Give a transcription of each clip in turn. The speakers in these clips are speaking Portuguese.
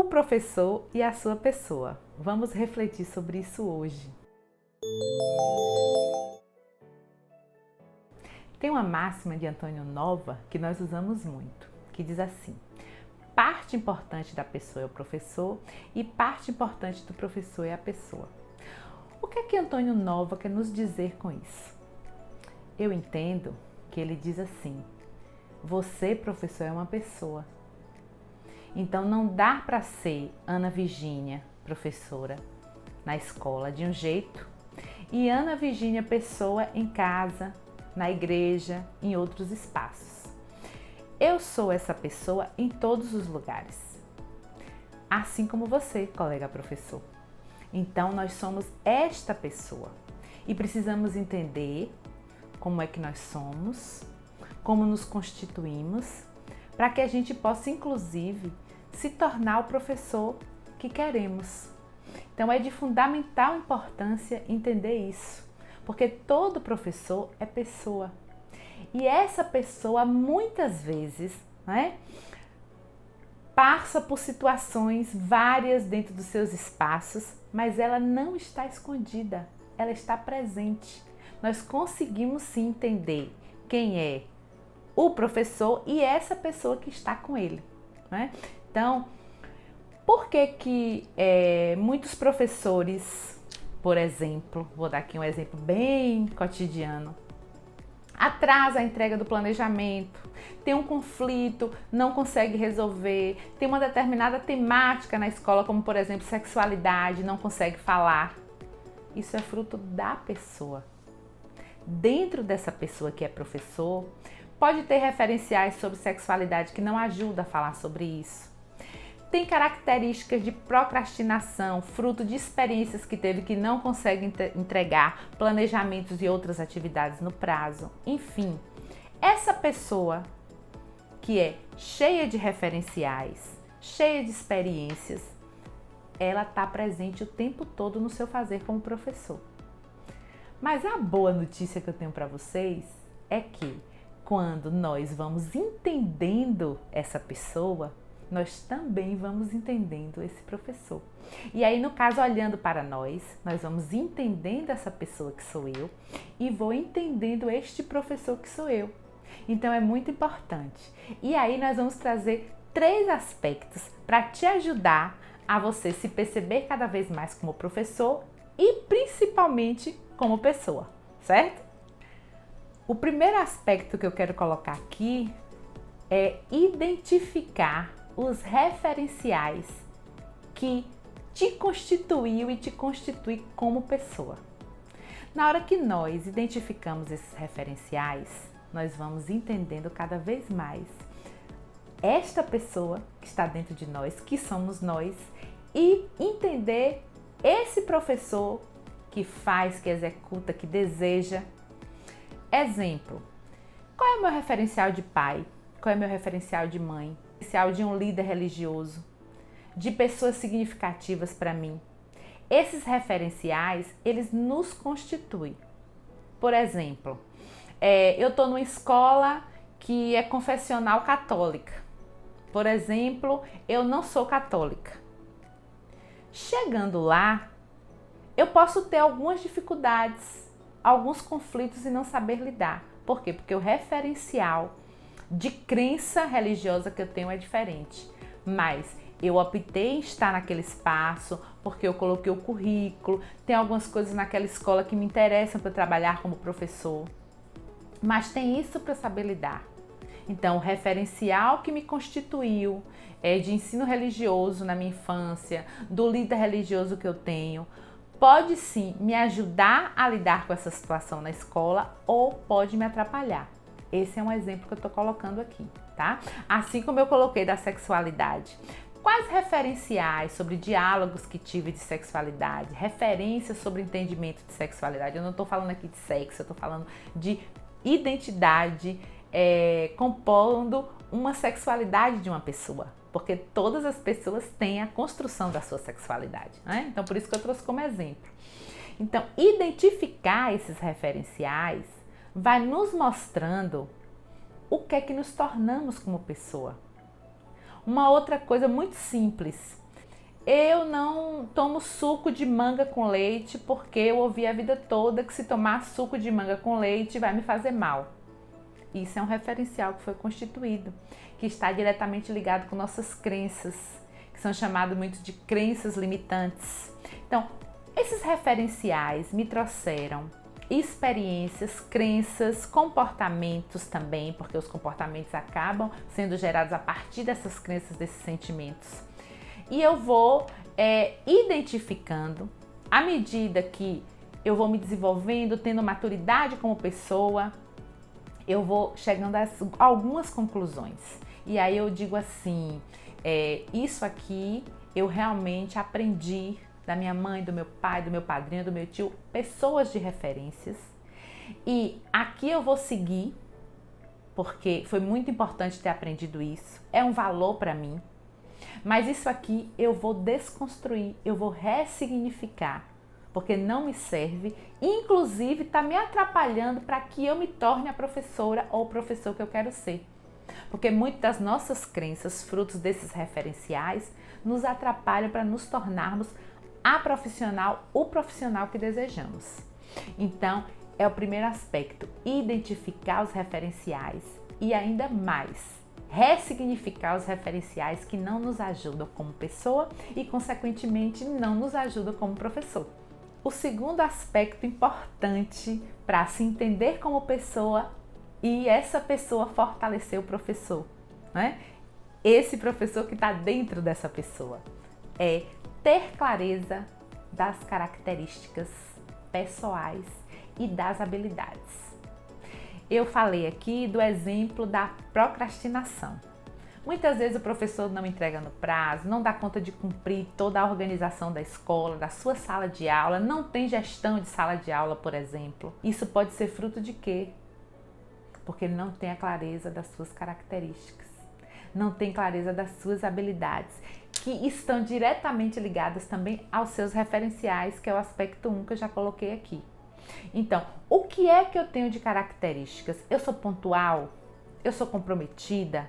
professor e a sua pessoa. Vamos refletir sobre isso hoje. Tem uma máxima de Antônio Nova que nós usamos muito, que diz assim: parte importante da pessoa é o professor e parte importante do professor é a pessoa. O que é que Antônio Nova quer nos dizer com isso? Eu entendo que ele diz assim: você, professor, é uma pessoa. Então não dá para ser Ana Virgínia, professora, na escola de um jeito, e Ana Virgínia, pessoa, em casa, na igreja, em outros espaços. Eu sou essa pessoa em todos os lugares, assim como você, colega professor. Então nós somos esta pessoa e precisamos entender como é que nós somos, como nos constituímos, para que a gente possa, inclusive, se tornar o professor que queremos. Então é de fundamental importância entender isso, porque todo professor é pessoa. E essa pessoa, muitas vezes, passa por situações várias dentro dos seus espaços, mas ela não está escondida, ela está presente. Nós conseguimos sim entender quem é o professor e essa pessoa que está com ele. Então, por que muitos professores, por exemplo, vou dar aqui um exemplo bem cotidiano, atrasa a entrega do planejamento, tem um conflito, não consegue resolver, tem uma determinada temática na escola, como por exemplo sexualidade, não consegue falar? Isso é fruto da pessoa. Dentro dessa pessoa que é professor, pode ter referenciais sobre sexualidade que não ajudam a falar sobre isso. Tem características de procrastinação, fruto de experiências que teve que não consegue entregar, planejamentos e outras atividades no prazo. Enfim, essa pessoa que é cheia de referenciais, cheia de experiências, ela está presente o tempo todo no seu fazer como professor. Mas a boa notícia que eu tenho para vocês é que quando nós vamos entendendo essa pessoa, nós também vamos entendendo esse professor. E aí, no caso, olhando para nós vamos entendendo essa pessoa que sou eu e vou entendendo este professor que sou eu. Então, é muito importante. E aí, nós vamos trazer 3 aspectos para te ajudar a você se perceber cada vez mais como professor e principalmente como pessoa, certo? O primeiro aspecto que eu quero colocar aqui é identificar os referenciais que te constituiu e te constitui como pessoa. Na hora que nós identificamos esses referenciais, nós vamos entendendo cada vez mais esta pessoa que está dentro de nós, que somos nós, e entender esse professor que faz, que executa, que deseja. Exemplo: qual é o meu referencial de pai? Qual é o meu referencial de mãe? Referencial de um líder religioso? De pessoas significativas para mim? Esses referenciais, eles nos constituem. Por exemplo, eu estou numa escola que é confessional católica. Por exemplo, eu não sou católica. Chegando lá, eu posso ter algumas dificuldades, alguns conflitos e não saber lidar. Por quê? Porque o referencial de crença religiosa que eu tenho é diferente. Mas eu optei em estar naquele espaço porque eu coloquei o currículo, tem algumas coisas naquela escola que me interessam para trabalhar como professor. Mas tem isso para saber lidar. Então, o referencial que me constituiu de ensino religioso na minha infância, do líder religioso que eu tenho, pode sim me ajudar a lidar com essa situação na escola ou pode me atrapalhar. Esse é um exemplo que eu estou colocando aqui, tá? Assim como eu coloquei da sexualidade. Quais referenciais sobre diálogos que tive de sexualidade, referências sobre entendimento de sexualidade? Eu não estou falando aqui de sexo, eu estou falando de identidade compondo uma sexualidade de uma pessoa. Porque todas as pessoas têm a construção da sua sexualidade, né? Então, por isso que eu trouxe como exemplo. Então, identificar esses referenciais vai nos mostrando o que é que nos tornamos como pessoa. Uma outra coisa muito simples, Eu não tomo suco de manga com leite porque eu ouvi a vida toda que se tomar suco de manga com leite vai me fazer mal. Isso é um referencial que foi constituído, que está diretamente ligado com nossas crenças, que são chamadas muito de crenças limitantes. Então, esses referenciais me trouxeram experiências, crenças, comportamentos também, porque os comportamentos acabam sendo gerados a partir dessas crenças, desses sentimentos. E eu vou identificando, à medida que eu vou me desenvolvendo, tendo maturidade como pessoa, eu vou chegando a algumas conclusões. E aí eu digo assim, isso aqui eu realmente aprendi da minha mãe, do meu pai, do meu padrinho, do meu tio, pessoas de referências. E aqui eu vou seguir, porque foi muito importante ter aprendido isso, é um valor para mim. Mas isso aqui eu vou desconstruir, eu vou ressignificar, porque não me serve, inclusive está me atrapalhando para que eu me torne a professora ou o professor que eu quero ser. Porque muitas das nossas crenças, frutos desses referenciais, nos atrapalham para nos tornarmos a profissional, o profissional que desejamos. Então, é o primeiro aspecto, identificar os referenciais e ainda mais, ressignificar os referenciais que não nos ajudam como pessoa e, consequentemente, não nos ajudam como professor. O segundo aspecto importante para se entender como pessoa e essa pessoa fortalecer o professor, né? Esse professor que está dentro dessa pessoa é ter clareza das características pessoais e das habilidades. Eu falei aqui do exemplo da procrastinação. Muitas vezes o professor não entrega no prazo, não dá conta de cumprir toda a organização da escola, da sua sala de aula, não tem gestão de sala de aula, por exemplo. Isso pode ser fruto de quê? Porque ele não tem a clareza das suas características, não tem clareza das suas habilidades, que estão diretamente ligadas também aos seus referenciais, que é o aspecto 1 que eu já coloquei aqui. Então, o que é que eu tenho de características? Eu sou pontual? Eu sou comprometida?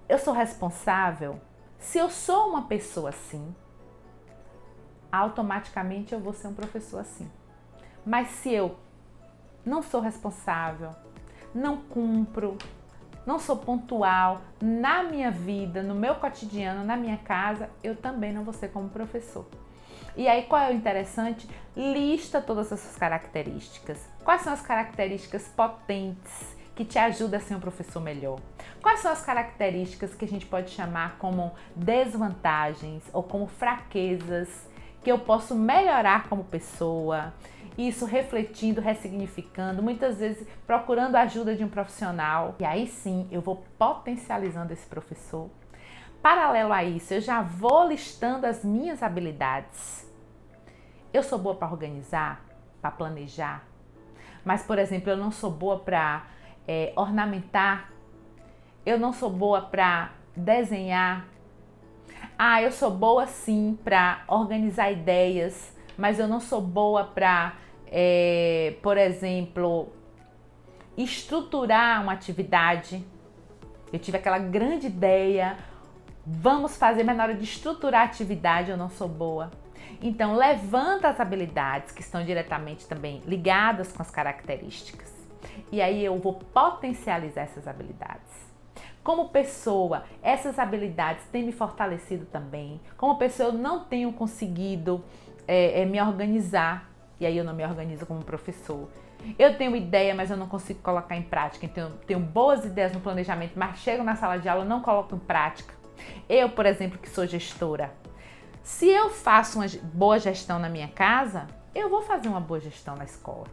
Eu sou responsável? Se eu sou uma pessoa assim, automaticamente eu vou ser um professor assim. Mas se eu não sou responsável, não cumpro, não sou pontual na minha vida, no meu cotidiano, na minha casa, eu também não vou ser como professor. E aí, qual é o interessante? Lista todas essas características. Quais são as características potentes que te ajudam a ser um professor melhor? Quais são as características que a gente pode chamar como desvantagens ou como fraquezas que eu posso melhorar como pessoa? Isso refletindo, ressignificando, muitas vezes procurando a ajuda de um profissional. E aí sim, eu vou potencializando esse professor. Paralelo a isso, eu já vou listando as minhas habilidades. Eu sou boa para organizar, para planejar, mas, por exemplo, eu não sou boa para ornamentar, eu não sou boa para desenhar. Eu sou boa sim para organizar ideias, mas eu não sou boa para, por exemplo, estruturar uma atividade. Eu tive aquela grande ideia, vamos fazer, mas na hora de estruturar a atividade eu não sou boa. Então, levanta as habilidades que estão diretamente também ligadas com as características. E aí eu vou potencializar essas habilidades. Como pessoa, essas habilidades têm me fortalecido também. Como pessoa, eu não tenho conseguido me organizar. E aí eu não me organizo como professor. Eu tenho ideia, mas eu não consigo colocar em prática. Então, tenho boas ideias no planejamento, mas chego na sala de aula e não coloco em prática. Eu, por exemplo, que sou gestora, se eu faço uma boa gestão na minha casa, eu vou fazer uma boa gestão na escola.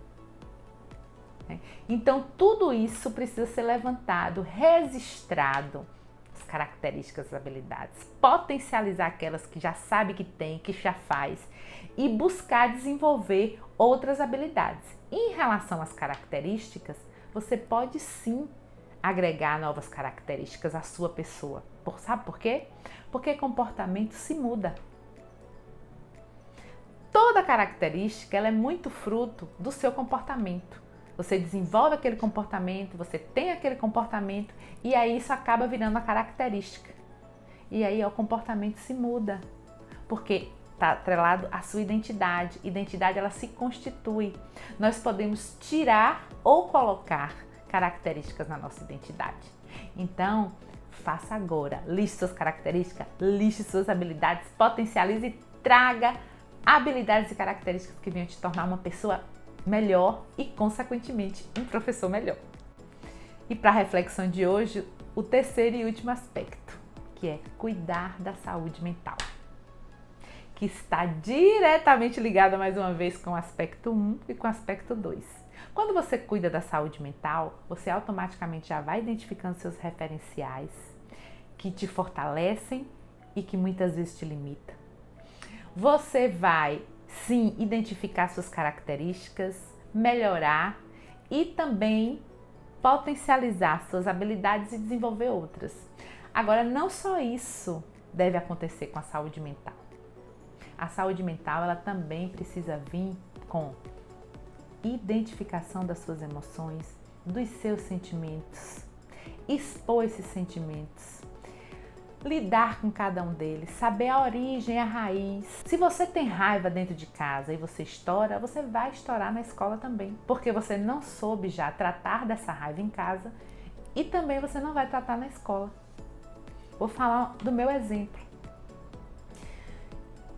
Então, tudo isso precisa ser levantado, registrado, as características, as habilidades, potencializar aquelas que já sabe que tem, que já faz, e buscar desenvolver outras habilidades. Em relação às características, você pode sim agregar novas características à sua pessoa. Sabe por quê? Porque comportamento se muda. Toda característica ela é muito fruto do seu comportamento. Você desenvolve aquele comportamento, você tem aquele comportamento e aí isso acaba virando uma característica. E aí o comportamento se muda, porque está atrelado à sua identidade. Identidade, ela se constitui. Nós podemos tirar ou colocar características na nossa identidade. Então, faça agora. Liste suas características, liste suas habilidades, potencialize e traga habilidades e características que venham te tornar uma pessoa melhor e, consequentemente, um professor melhor. E para a reflexão de hoje, o terceiro e último aspecto, que é cuidar da saúde mental, que está diretamente ligada, mais uma vez, com o aspecto 1 e com o aspecto 2. Quando você cuida da saúde mental, você automaticamente já vai identificando seus referenciais que te fortalecem e que muitas vezes te limitam. Você vai, sim, identificar suas características, melhorar e também potencializar suas habilidades e desenvolver outras. Agora, não só isso deve acontecer com a saúde mental. A saúde mental, ela também precisa vir com identificação das suas emoções, dos seus sentimentos, expor esses sentimentos, lidar com cada um deles, saber a origem, a raiz. Se você tem raiva dentro de casa e você estoura, você vai estourar na escola também, porque você não soube já tratar dessa raiva em casa e também você não vai tratar na escola. Vou falar do meu exemplo.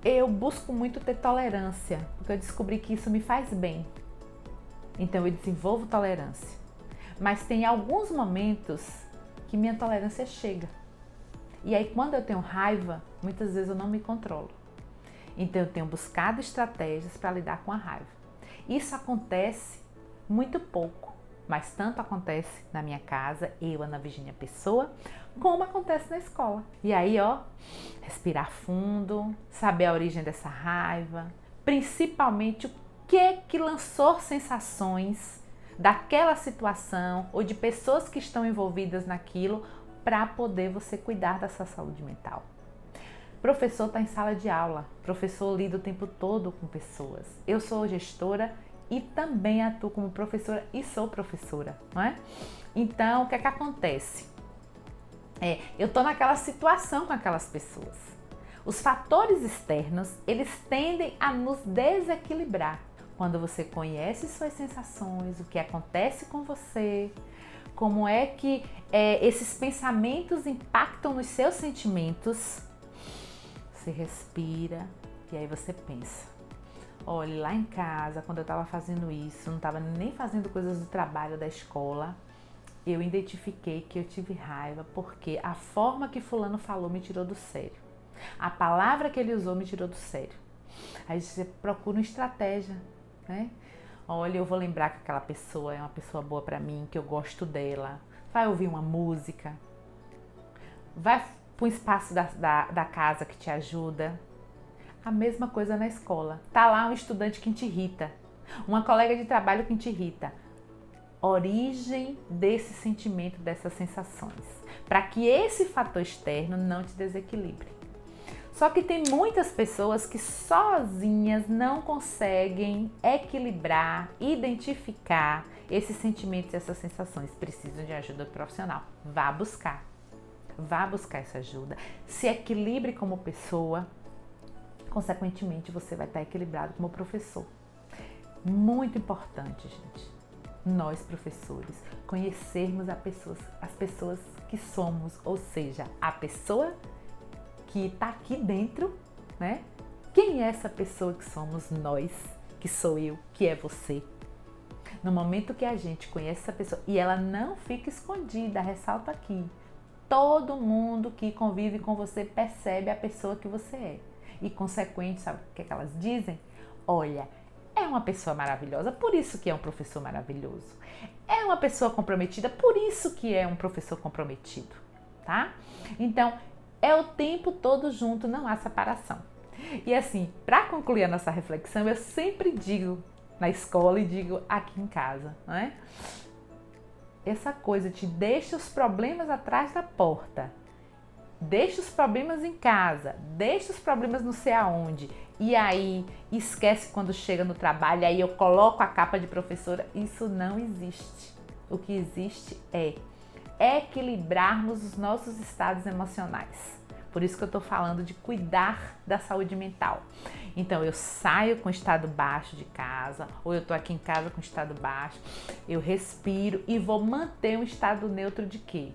Eu busco muito ter tolerância, porque eu descobri que isso me faz bem. Então eu desenvolvo tolerância. Mas tem alguns momentos que minha tolerância chega. E aí quando eu tenho raiva, muitas vezes eu não me controlo. Então eu tenho buscado estratégias para lidar com a raiva. Isso acontece muito pouco, mas tanto acontece na minha casa, eu, Ana Virgínia Pessoa, como acontece na escola. E aí, respirar fundo, saber a origem dessa raiva, principalmente o que lançou sensações daquela situação ou de pessoas que estão envolvidas naquilo para poder você cuidar dessa saúde mental. Professor está em sala de aula, professor lida o tempo todo com pessoas. Eu sou gestora e também atuo como professora e sou professora, não é? Então, o que é que acontece? Eu estou naquela situação com aquelas pessoas. Os fatores externos, eles tendem a nos desequilibrar. Quando você conhece suas sensações, o que acontece com você, como é que esses pensamentos impactam nos seus sentimentos, você respira e aí você pensa. Olha, lá em casa, quando eu estava fazendo isso, não estava nem fazendo coisas do trabalho, da escola, eu identifiquei que eu tive raiva porque a forma que fulano falou me tirou do sério. A palavra que ele usou me tirou do sério. Aí você procura uma estratégia, né? Olha, eu vou lembrar que aquela pessoa é uma pessoa boa para mim, que eu gosto dela. Vai ouvir uma música. Vai para um espaço da casa que te ajuda. A mesma coisa na escola. Tá lá um estudante que te irrita. Uma colega de trabalho que te irrita. Origem desse sentimento, dessas sensações. Para que esse fator externo não te desequilibre. Só que tem muitas pessoas que sozinhas não conseguem equilibrar, identificar esses sentimentos e essas sensações. Precisam de ajuda profissional. Vá buscar essa ajuda. Se equilibre como pessoa, consequentemente você vai estar equilibrado como professor. Muito importante, gente, nós professores, conhecermos as pessoas que somos, ou seja, a pessoa que está aqui dentro, né? Quem é essa pessoa que somos nós, que sou eu, que é você? No momento que a gente conhece essa pessoa e ela não fica escondida, ressalto aqui, todo mundo que convive com você percebe a pessoa que você é. E consequente, sabe o que elas dizem? Olha, é uma pessoa maravilhosa, por isso que é um professor maravilhoso. É uma pessoa comprometida, por isso que é um professor comprometido, tá? Então, é o tempo todo junto, não há separação. E assim, para concluir a nossa reflexão, eu sempre digo na escola e digo aqui em casa, não é? Essa coisa de deixa os problemas atrás da porta, deixa os problemas em casa, deixa os problemas não sei aonde, e aí esquece quando chega no trabalho, aí eu coloco a capa de professora, isso não existe. O que existe é equilibrarmos os nossos estados emocionais. Por isso que eu estou falando de cuidar da saúde mental. Então, eu saio com estado baixo de casa, ou eu estou aqui em casa com estado baixo, eu respiro e vou manter um estado neutro de quê?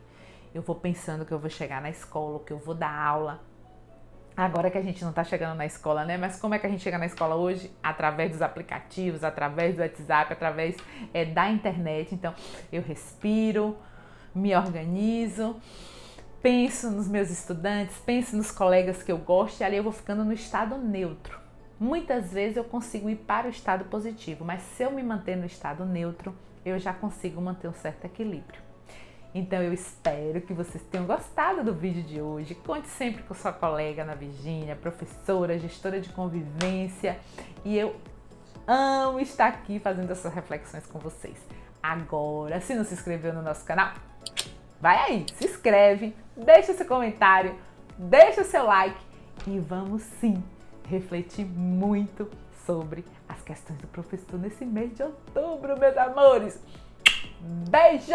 Eu vou pensando que eu vou chegar na escola, que eu vou dar aula. Agora que a gente não está chegando na escola, né? Mas como é que a gente chega na escola hoje? Através dos aplicativos, através do WhatsApp, através da internet. Então, eu respiro, me organizo, penso nos meus estudantes, penso nos colegas que eu gosto e ali eu vou ficando no estado neutro. Muitas vezes eu consigo ir para o estado positivo, mas se eu me manter no estado neutro, eu já consigo manter um certo equilíbrio. Então eu espero que vocês tenham gostado do vídeo de hoje. Conte sempre com sua colega Ana Virgínia, professora, gestora de convivência. E eu amo estar aqui fazendo essas reflexões com vocês. Agora, se não se inscreveu no nosso canal, vai aí, se inscreve, deixa seu comentário, deixa seu like e vamos sim refletir muito sobre as questões do professor nesse mês de outubro, meus amores. Beijo!